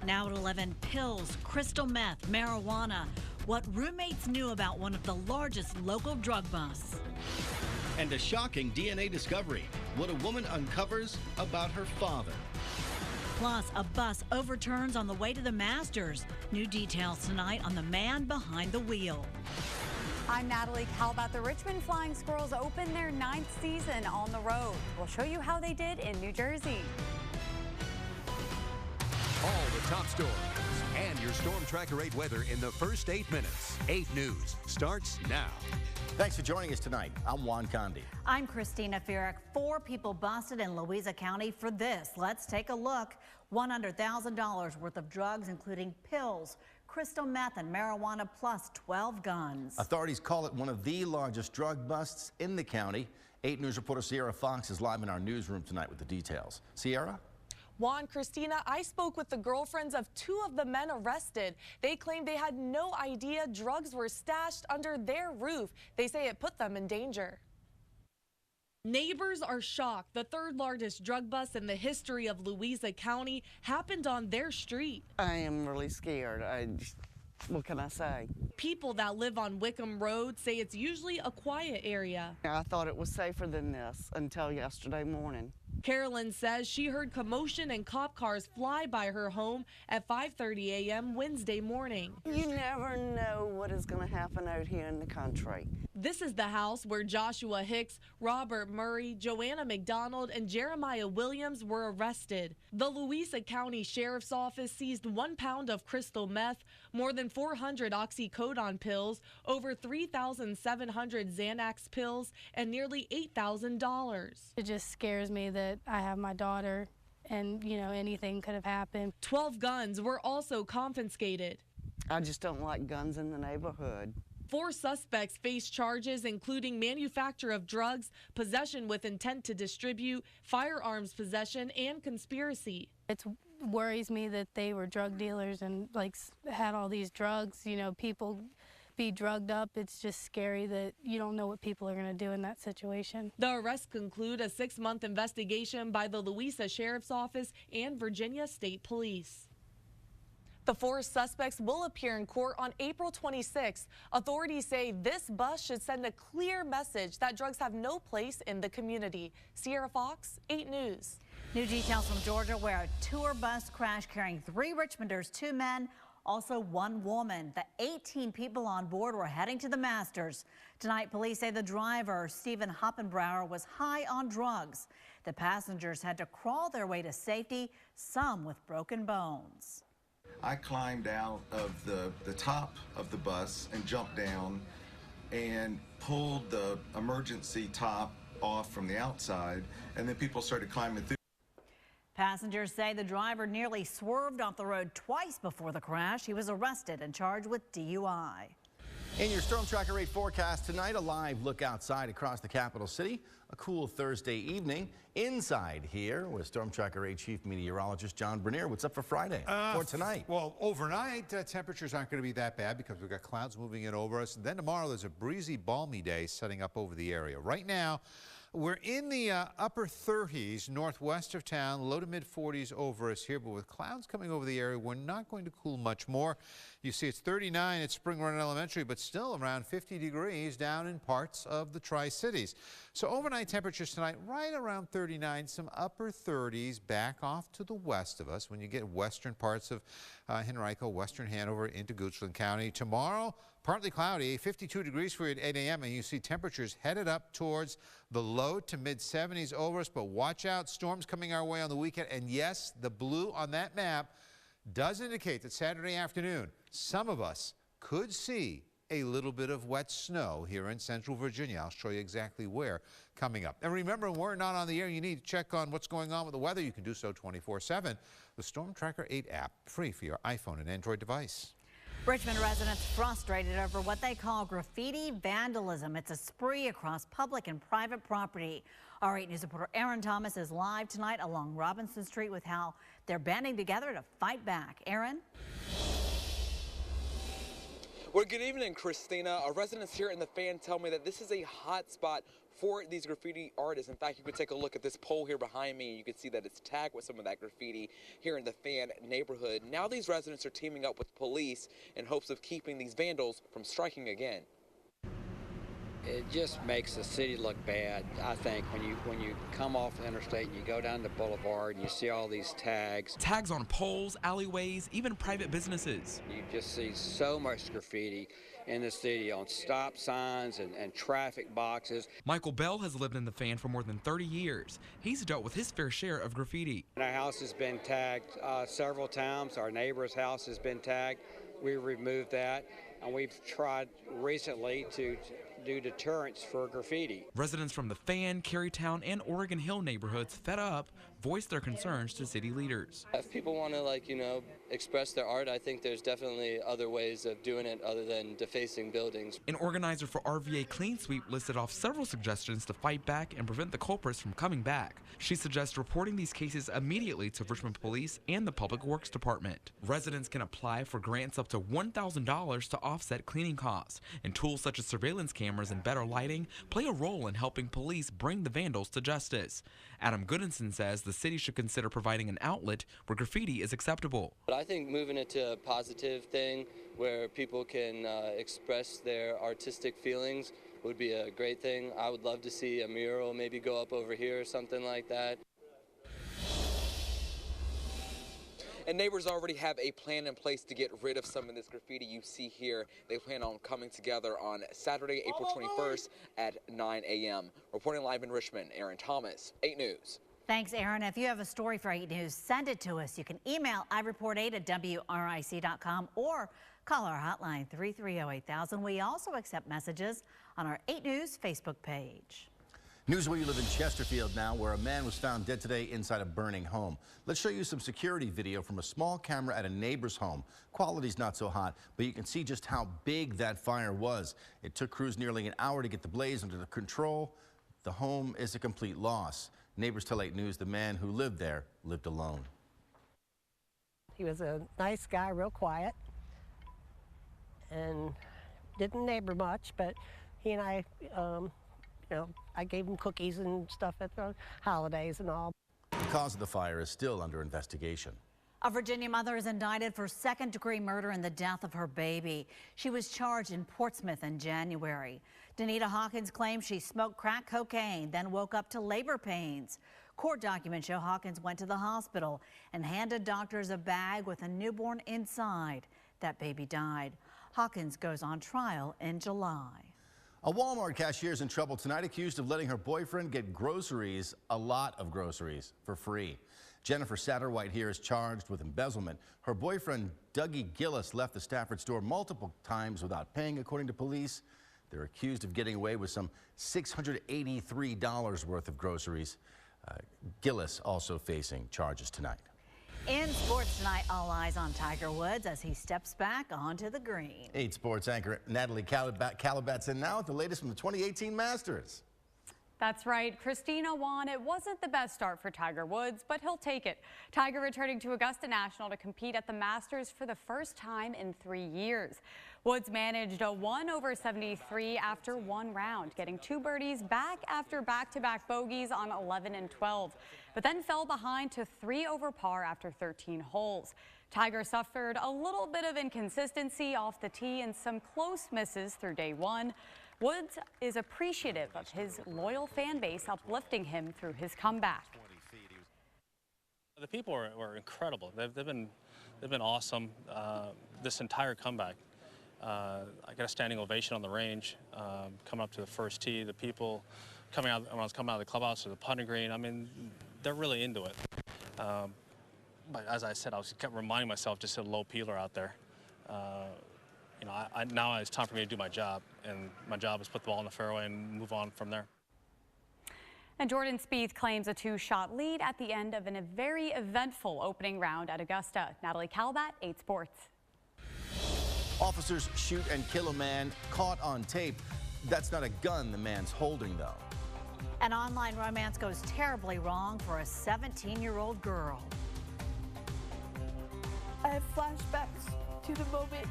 Now at 11, pills, crystal meth, marijuana. What roommates knew about one of the largest local drug busts. And a shocking DNA discovery. What a woman uncovers about her father. Plus, a bus overturns on the way to the Masters. New details tonight on the man behind the wheel. I'm Natalie. How about the Richmond Flying Squirrels open their 9th season on the road? We'll show you how they did in New Jersey. All the top stories and your Storm Tracker 8 weather in the first 8 minutes. 8 News starts now. Thanks for joining us tonight. I'm Juan Condi. I'm Christina Fierick. 4 people busted in Louisa County for this. Let's take a look. $100,000 worth of drugs, including pills, crystal meth, and marijuana, plus 12 guns. Authorities call it one of the largest drug busts in the county. 8 News reporter Sierra Fox is live in our newsroom tonight with the details. Sierra? Juan, Christina, I spoke with the girlfriends of 2 of the men arrested. They claimed they had no idea drugs were stashed under their roof. They say it put them in danger. Neighbors are shocked. The 3rd largest drug bust in the history of Louisa County happened on their street. I am really scared. What can I say? People that live on Wickham Road say it's usually a quiet area. I thought it was safer than this until yesterday morning. Carolyn says she heard commotion and cop cars fly by her home at 5:30 a.m. Wednesday morning. You never know what is going to happen out here in the country. This is the house where Joshua Hicks, Robert Murray, Joanna McDonald, and Jeremiah Williams were arrested. The Louisa County Sheriff's Office seized 1 pound of crystal meth, more than 400 oxycodone pills, over 3,700 Xanax pills, and nearly $8,000. It just scares me that I have my daughter and, anything could have happened. 12 guns were also confiscated. I just don't like guns in the neighborhood. 4 suspects face charges including manufacture of drugs, possession with intent to distribute, firearms possession, and conspiracy. It worries me that they were drug dealers and had all these drugs, people be drugged up. It's just scary that you don't know what people are going to do in that situation. The arrests conclude a 6-month investigation by the Louisa Sheriff's Office and Virginia State Police. The 4 suspects will appear in court on April 26. Authorities say this bust should send a clear message that drugs have no place in the community. Sierra Fox, 8 News. New details from Georgia, where a tour bus crashed carrying 3 Richmonders, 2 men, also 1 woman. The 18 people on board were heading to the Masters. Tonight, police say the driver, Stephen Hoppenbrower, was high on drugs. The passengers had to crawl their way to safety, some with broken bones. I climbed out of the top of the bus and jumped down and pulled the emergency top off from the outside, and then people started climbing through. Passengers say the driver nearly swerved off the road twice before the crash. He was arrested and charged with DUI. In your Storm Tracker 8 forecast tonight, a live look outside across the capital city. A cool Thursday evening. Inside here with Storm Tracker 8 Chief Meteorologist John Bernier. What's up for Friday or tonight? Well, overnight, temperatures aren't going to be that bad because we've got clouds moving in over us. And then tomorrow, there's a breezy, balmy day setting up over the area. Right now, we're in the upper 30s northwest of town, low to mid 40s over us here, but with clouds coming over the area, we're not going to cool much more. You see it's 39 at Spring Run Elementary, but still around 50 degrees down in parts of the Tri-Cities. So overnight temperatures tonight right around 39, some upper 30s back off to the west of us when you get western parts of Henrico, western Hanover into Goochland County. Tomorrow, partly cloudy, 52 degrees for you at 8 a.m. and you see temperatures headed up towards the low to mid 70s over us, but watch out, storms coming our way on the weekend. And yes, the blue on that map does indicate that Saturday afternoon, some of us could see a little bit of wet snow here in central Virginia. I'll show you exactly where coming up. And remember, when we're not on the air, you need to check on what's going on with the weather. You can do so 24/7. The Storm Tracker 8 app, free for your iPhone and Android device. Richmond residents frustrated over what they call graffiti vandalism. It's a spree across public and private property. Our 8 News reporter Aaron Thomas is live tonight along Robinson Street with how they're banding together to fight back. Aaron? Well, good evening, Christina. Our residents here in the Fan tell me that this is a hot spot for these graffiti artists. In fact, you could take a look at this pole here behind me. You can see that it's tagged with some of that graffiti here in the Fan neighborhood. Now these residents are teaming up with police in hopes of keeping these vandals from striking again. It just makes the city look bad, I think, when you come off the interstate and you go down the boulevard and you see all these tags. Tags on poles, alleyways, even private businesses. You just see so much graffiti in the city on stop signs and traffic boxes. Michael Bell has lived in the Fan for more than 30 years. He's dealt with his fair share of graffiti. Our house has been tagged several times. Our neighbor's house has been tagged. We removed that, and we've tried recently to do deterrents for graffiti. Residents from the Fan, Carytown, and Oregon Hill neighborhoods, fed up, voiced their concerns to city leaders. If people want to, express their art, I think there's definitely other ways of doing it other than defacing buildings. An organizer for RVA Clean Sweep listed off several suggestions to fight back and prevent the culprits from coming back. She suggests reporting these cases immediately to Richmond Police and the Public Works Department. Residents can apply for grants up to $1,000 to offset cleaning costs, and tools such as surveillance cameras and better lighting play a role in helping police bring the vandals to justice. Adam Goodinson says the city should consider providing an outlet where graffiti is acceptable. But I think moving it to a positive thing where people can express their artistic feelings would be a great thing. I would love to see a mural maybe go up over here or something like that. And neighbors already have a plan in place to get rid of some of this graffiti you see here. They plan on coming together on Saturday, April 21st at 9 a.m. Reporting live in Richmond, Aaron Thomas, 8 News. Thanks, Aaron. If you have a story for 8 News, send it to us. You can email ireport8@wric.com or call our hotline 330-8000. We also accept messages on our 8 News Facebook page. News where you live in Chesterfield now, where a man was found dead today inside a burning home. Let's show you some security video from a small camera at a neighbor's home. Quality's not so hot, but you can see just how big that fire was. It took crews nearly an hour to get the blaze under control. The home is a complete loss. Neighbors tell 8 News the man who lived there lived alone. He was a nice guy, real quiet, and didn't neighbor much, but he and I, I gave him cookies and stuff at the holidays and all. The cause of the fire is still under investigation. A Virginia mother is indicted for second-degree murder in the death of her baby. She was charged in Portsmouth in January. Danita Hawkins claims she smoked crack cocaine, then woke up to labor pains. Court documents show Hawkins went to the hospital and handed doctors a bag with a newborn inside. That baby died. Hawkins goes on trial in July. A Walmart cashier is in trouble tonight, accused of letting her boyfriend get groceries, a lot of groceries, for free. Jennifer Satterwhite here is charged with embezzlement. Her boyfriend, Dougie Gillis, left the Stafford store multiple times without paying, according to police. They're accused of getting away with some $683 worth of groceries. Gillis also facing charges tonight. In sports tonight, all eyes on Tiger Woods as he steps back onto the green. 8 Sports anchor Natalie Calabat's in now with the latest from the 2018 Masters. That's right. Christina won. It wasn't the best start for Tiger Woods, but he'll take it. Tiger returning to Augusta National to compete at the Masters for the first time in 3 years. Woods managed a 1/73 after one round, getting 2 birdies back after back-to-back bogeys on 11 and 12, but then fell behind to 3 over par after 13 holes. Tiger suffered a little bit of inconsistency off the tee and some close misses through day one. Woods is appreciative of his loyal fan base uplifting him through his comeback. The people were incredible. They've been awesome this entire comeback. I got a standing ovation on the range coming up to the first tee. The people coming out when I was coming out of the clubhouse to the putting green. I mean, they're really into it. But as I said, I kept reminding myself just a low peeler out there. Now it's time for me to do my job, and my job is put the ball in the fairway and move on from there. And Jordan Spieth claims a 2-shot lead at the end of a very eventful opening round at Augusta. Natalie Calabat, 8 Sports. Officers shoot and kill a man caught on tape. That's not a gun the man's holding, though. An online romance goes terribly wrong for a 17-year-old girl. I have flashbacks to the moment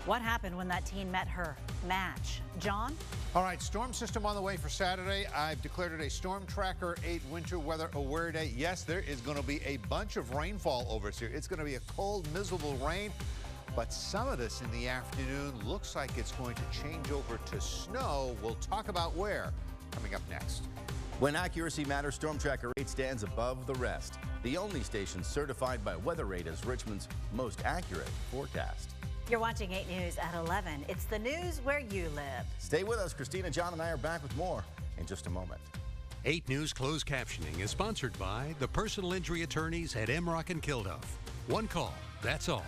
What happened when that teen met her match? John? All right, storm system on the way for Saturday. I've declared it a Storm Tracker 8 Winter Weather Aware Day. Yes, there is going to be a bunch of rainfall over us here. It's going to be a cold, miserable rain, but some of this in the afternoon looks like it's going to change over to snow. We'll talk about where coming up next. When accuracy matters, Storm Tracker 8 stands above the rest. The only station certified by WeatherRate as Richmond's most accurate forecast. You're watching 8 News at 11. It's the news where you live. Stay with us. Christina, John, and I are back with more in just a moment. 8 News closed captioning is sponsored by the personal injury attorneys at Emrock and Kilduff. One call, that's all.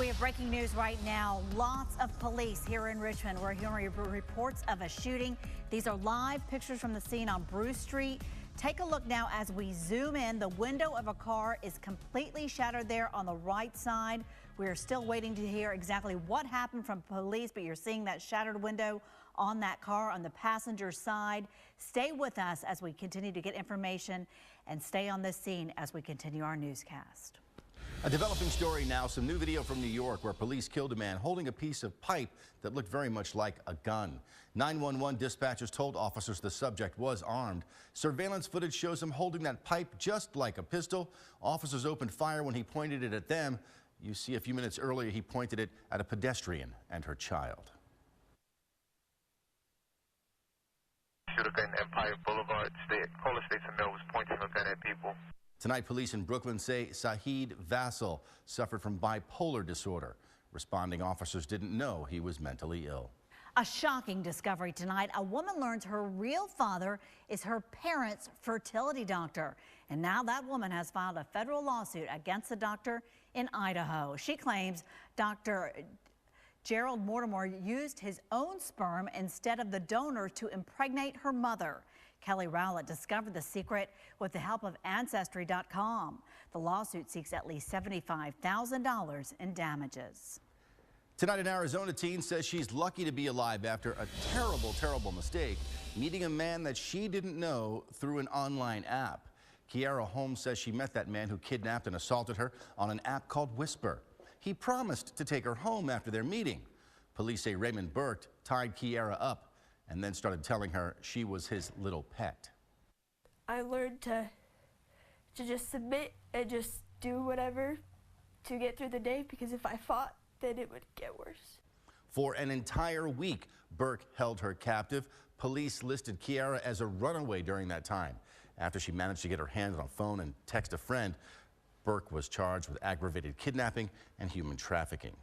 We have breaking news right now. Lots of police here in Richmond. We're hearing reports of a shooting. These are live pictures from the scene on Bruce Street. Take a look now as we zoom in. The window of a car is completely shattered there on the right side. We are still waiting to hear exactly what happened from police, but you're seeing that shattered window on that car on the passenger side. Stay with us as we continue to get information and stay on this scene as we continue our newscast. A developing story now, some new video from New York where police killed a man holding a piece of pipe that looked very much like a gun. 911 dispatchers told officers the subject was armed. Surveillance footage shows him holding that pipe just like a pistol. Officers opened fire when he pointed it at them. You see a few minutes earlier he pointed it at a pedestrian and her child. Should have been Empire Boulevard. Caller States and Mill was pointing a gun at people. Tonight, police in Brooklyn say Saheed Vassell suffered from bipolar disorder. Responding officers didn't know he was mentally ill. A shocking discovery tonight. A woman learns her real father is her parents' fertility doctor. And now that woman has filed a federal lawsuit against the doctor in Idaho. She claims Dr. Gerald Mortimer used his own sperm instead of the donor to impregnate her mother. Kelly Rowlett discovered the secret with the help of Ancestry.com. The lawsuit seeks at least $75,000 in damages. Tonight, an Arizona teen says she's lucky to be alive after a terrible, terrible mistake, meeting a man that she didn't know through an online app. Kiara Holmes says she met that man who kidnapped and assaulted her on an app called Whisper. He promised to take her home after their meeting. Police say Raymond Burke tied Kiara up and then started telling her she was his little pet. I learned to just submit and just do whatever to get through the day, because if I fought, then it would get worse. For an entire week, Burke held her captive. Police listed Kiara as a runaway during that time. After she managed to get her hands on a phone and text a friend, Burke was charged with aggravated kidnapping and human trafficking.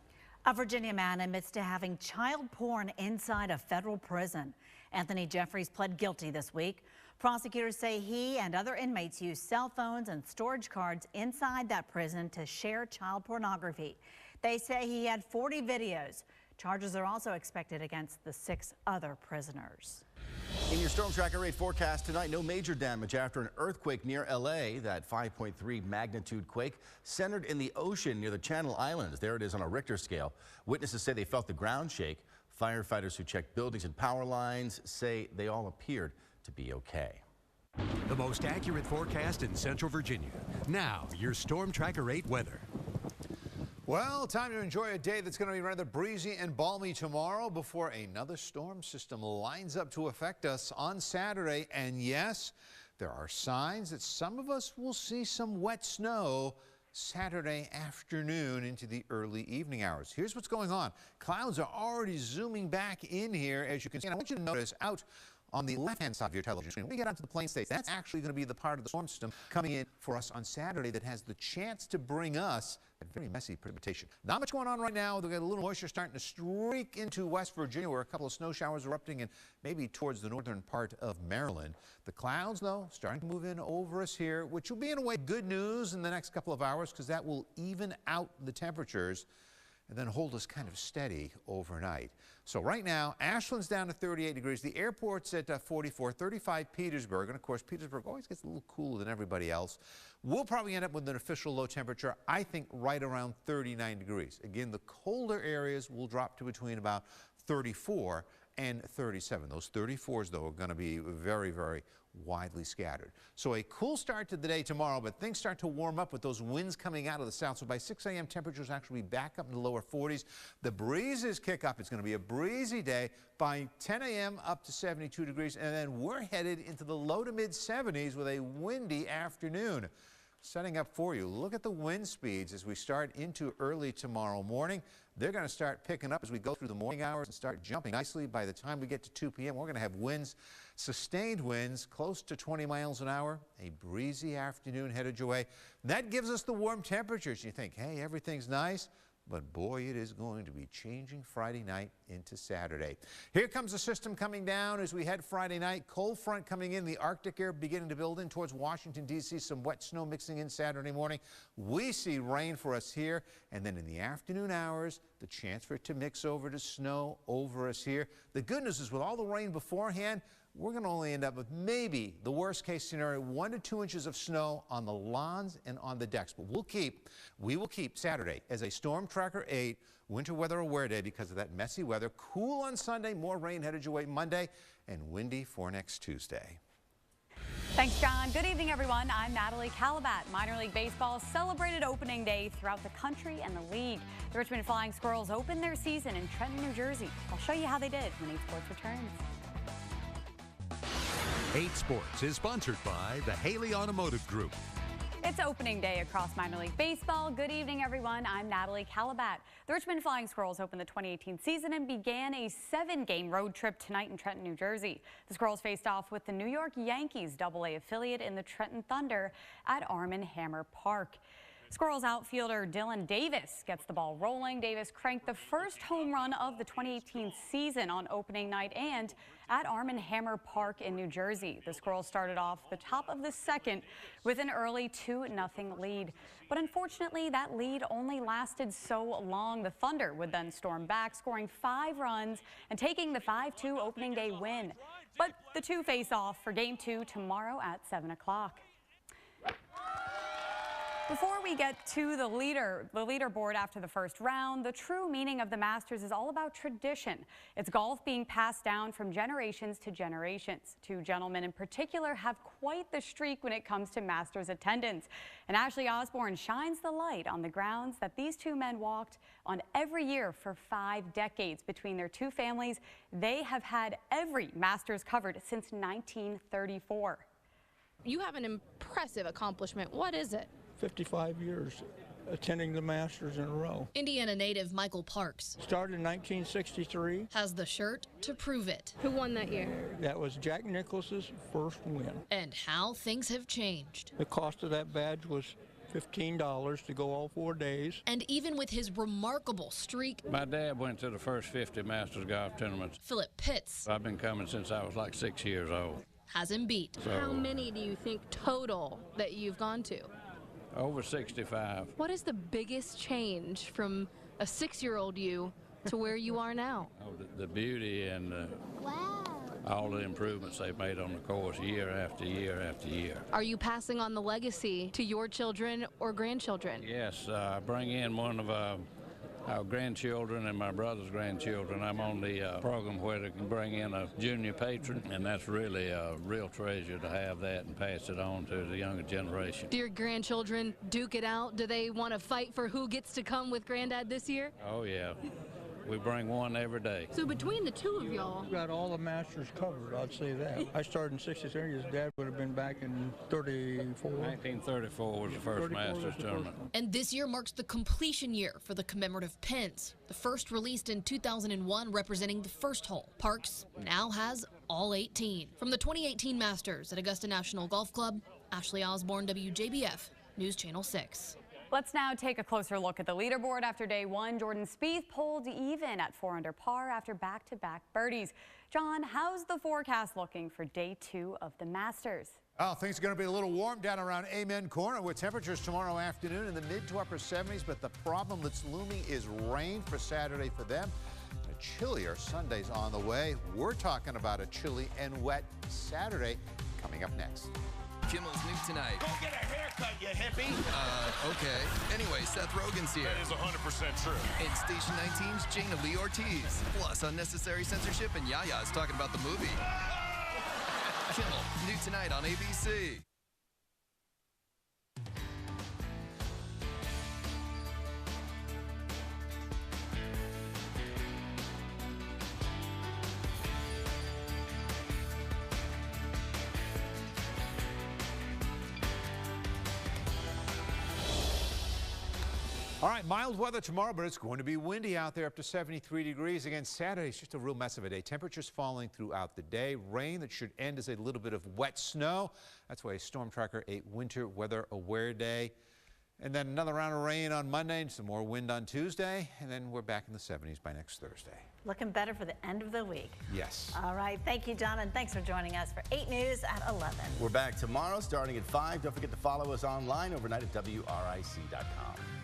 A Virginia man admits to having child porn inside a federal prison. Anthony Jeffries pled guilty this week. Prosecutors say he and other inmates used cell phones and storage cards inside that prison to share child pornography. They say he had 40 videos. Charges are also expected against the 6 other prisoners. In your Storm Tracker 8 forecast tonight, no major damage after an earthquake near L.A. That 5.3 magnitude quake centered in the ocean near the Channel Islands. There it is on a Richter scale. Witnesses say they felt the ground shake. Firefighters who checked buildings and power lines say they all appeared to be okay. The most accurate forecast in Central Virginia. Now, your Storm Tracker 8 weather. Well, time to enjoy a day that's going to be rather breezy and balmy tomorrow before another storm system lines up to affect us on Saturday. And yes, there are signs that some of us will see some wet snow Saturday afternoon into the early evening hours. Here's what's going on. Clouds are already zooming back in here, as you can see. And I want you to notice out on the left-hand side of your television screen, when we get onto the plain states, that's actually going to be the part of the storm system coming in for us on Saturday that has the chance to bring us a very messy precipitation. Not much going on right now. We've got a little moisture starting to streak into West Virginia, where a couple of snow showers erupting, and maybe towards the northern part of Maryland. The clouds, though, starting to move in over us here, which will be, in a way, good news in the next couple of hours, because that will even out the temperatures and then hold us kind of steady overnight. So right now, Ashland's down to 38 degrees. The airport's at 44, 35 Petersburg. And of course, Petersburg always gets a little cooler than everybody else. We'll probably end up with an official low temperature, I think, right around 39 degrees. Again, the colder areas will drop to between about 34 and 37. Those 34s, though, are going to be very, very widely scattered. So a cool start to the day tomorrow, but things start to warm up with those winds coming out of the south. So by 6 a.m. temperatures actually back up in the lower 40s. The breezes kick up. It's going to be a breezy day. By 10 a.m. up to 72 degrees, and then we're headed into the low to mid 70s with a windy afternoon. Setting up for you, look at the wind speeds as we start into early tomorrow morning. They're going to start picking up as we go through the morning hours and start jumping nicely. By the time we get to 2 p.m., we're going to have winds, sustained winds, close to 20 miles an hour. A breezy afternoon headed your way. That gives us the warm temperatures. You think, hey, everything's nice. But boy, it is going to be changing Friday night into Saturday. Here comes the system coming down as we head Friday night. Cold front coming in, the Arctic air beginning to build in towards Washington, D.C. Some wet snow mixing in Saturday morning. We see rain for us here. And then in the afternoon hours, the chance for it to mix over to snow over us here. The good news is with all the rain beforehand, we're going to only end up with maybe the worst case scenario, 1 to 2 inches of snow on the lawns and on the decks. But we will keep Saturday as a Storm Tracker 8 winter weather aware day because of that messy weather. Cool on Sunday, more rain headed your way Monday, and windy for next Tuesday. Thanks, John. Good evening, everyone. I'm Natalie Calabat. Minor League Baseball celebrated opening day throughout the country and the league. The Richmond Flying Squirrels opened their season in Trenton, New Jersey. I'll show you how they did when 8 Sports returns. 8 Sports is sponsored by the Haley Automotive Group. It's opening day across minor league baseball. Good evening, everyone. I'm Natalie Calabat. The Richmond Flying Squirrels opened the 2018 season and began a 7-game road trip tonight in Trenton, New Jersey. The Squirrels faced off with the New York Yankees AA affiliate in the Trenton Thunder at Arm & Hammer Park. Squirrels outfielder Dylan Davis gets the ball rolling. Davis cranked the first home run of the 2018 season on opening night and at Arm & Hammer Park in New Jersey. The Squirrels started off the top of the second with an early 2-0 lead. But unfortunately, that lead only lasted so long. The Thunder would then storm back, scoring 5 runs and taking the 5-2 opening day win. But the two face off for Game 2 tomorrow at 7 o'clock. Before we get to the leaderboard after the first round, the true meaning of the Masters is all about tradition. It's golf being passed down from generations to generations. 2 gentlemen in particular have quite the streak when it comes to Masters attendance. And Ashley Osborne shines the light on the grounds that these 2 men walked on every year for 5 decades. Between their 2 families, they have had every Masters covered since 1934. You have an impressive accomplishment. What is it? 55 years attending the Masters in a row. Indiana native Michael Parks started in 1963. Has the shirt to prove it. Who won that year? That was Jack Nicklaus's first win. And how things have changed. The cost of that badge was $15 to go all 4 days. And even with his remarkable streak, my dad went to the first 50 Masters golf tournaments. Philip Pitts, I've been coming since I was like 6 years old. Has him beat. So, how many do you think total that you've gone to? Over 65. What is the biggest change from a 6-year-old you to where you are now? Oh, the beauty and all the improvements they've made on the course year after year after year. Are you passing on the legacy to your children or grandchildren? Yes, I bring in one of our grandchildren and my brother's grandchildren. I'm on the program where they can bring in a junior patron, and that's really a real treasure to have that and pass it on to the younger generation. Do your grandchildren duke it out? Do they want to fight for who gets to come with Granddad this year? Oh, yeah. We bring one every day. So between the 2 of y'all, got all the Masters covered, I'd say that. I started in 63. His dad would have been back in 34. 1934 was the first Masters tournament. And this year marks the completion year for the commemorative pins. The first released in 2001 representing the first hole. Parks now has all 18. From the 2018 Masters at Augusta National Golf Club, Ashley Osborne, WJBF, News Channel 6. Let's now take a closer look at the leaderboard after day 1. Jordan Spieth pulled even at 4 under par after back-to-back birdies. John, how's the forecast looking for day 2 of the Masters? Oh, things are going to be a little warm down around Amen Corner with temperatures tomorrow afternoon in the mid to upper 70s. But the problem that's looming is rain for Saturday for them. A chillier Sunday's on the way. We're talking about a chilly and wet Saturday coming up next. Kimmel's new tonight. Go get a haircut, you hippie. Okay. Anyway, Seth Rogen's here. That is 100% true. And Station 19's Jana Lee Ortiz. Plus, unnecessary censorship and Yaya's talking about the movie. Kimmel, new tonight on ABC. All right, mild weather tomorrow, but it's going to be windy out there, up to 73 degrees. Again, Saturday is just a real mess of a day. Temperatures falling throughout the day. Rain that should end as a little bit of wet snow. That's why Storm Tracker 8 winter weather aware day. And then another round of rain on Monday and some more wind on Tuesday. And then we're back in the 70s by next Thursday. Looking better for the end of the week. Yes. All right. Thank you, John, and thanks for joining us for 8 News at 11. We're back tomorrow starting at 5. Don't forget to follow us online overnight at WRIC.com.